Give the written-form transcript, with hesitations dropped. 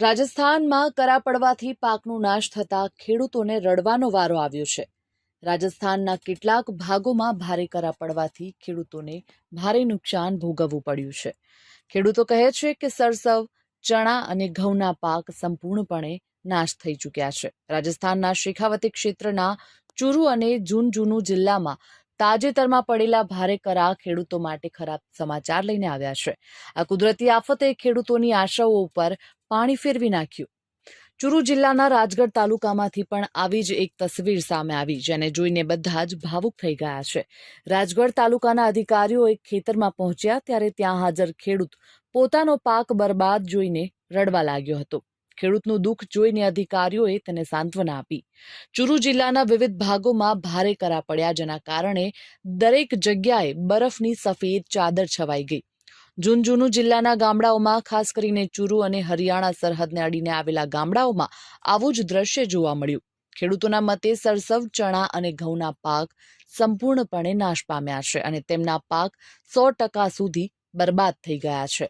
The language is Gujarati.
રાજસ્થાનમાં કરા પડવાથી પાકનો નાશ થતા ખેડૂતોને રડવાનો વારો આવ્યો છે। રાજસ્થાનના કેટલાક ભાગોમાં ભારે કરા પડવાથી ખેડૂતોને ભારે નુકસાન ભોગવવું પડ્યું છે। ખેડૂતો કહે છે કે સરસવ, ચણા અને ઘઉંના પાક સંપૂર્ણપણે નાશ થઈ ચૂક્યા છે। રાજસ્થાનના શેખાવતી ક્ષેત્રના ચુરુ અને ઝુંઝુનુ જિલ્લામાં તાજેતરમાં પડેલા ભારે કરા ખેડૂતો માટે ખરાબ સમાચાર લઈને આવ્યા છે। આ કુદરતી આફતે ખેડૂતોની આશાઓ ઉપર પાણી ફેરવી નાખ્યું। ચુરુ જિલ્લાના રાજગઢ તાલુકામાંથી પણ આવી જ એક તસવીર સામે આવી, જેને જોઈને બધા જ ભાવુક થઈ ગયા છે। રાજગઢ તાલુકાના અધિકારીઓ એક ખેતરમાં પહોંચ્યા ત્યારે ત્યાં હાજર ખેડૂત પોતાનો પાક બરબાદ જોઈને રડવા લાગ્યો હતો। ખેડૂતનું દુઃખ જોઈને અધિકારીઓએ તેને સાંત્વના આપી। ચુરુ જિલ્લાના વિવિધ ભાગોમાં ભારે કરા પડ્યા, જેના કારણે દરેક જગ્યાએ બરફની સફેદ ચાદર છવાઈ ગઈ। ઝુંઝુનુ જિલ્લાના ગામડાઓમાં, ખાસ કરીને ચુરુ અને હરિયાણા સરહદને અડીને આવેલા ગામડાઓમાં આવું જ દ્રશ્ય જોવા મળ્યું। ખેડૂતોના મતે સરસવ, ચણા અને ઘઉંના પાક સંપૂર્ણપણે નાશ પામ્યા છે અને તેમના પાક 100% સુધી બરબાદ થઈ ગયા છે।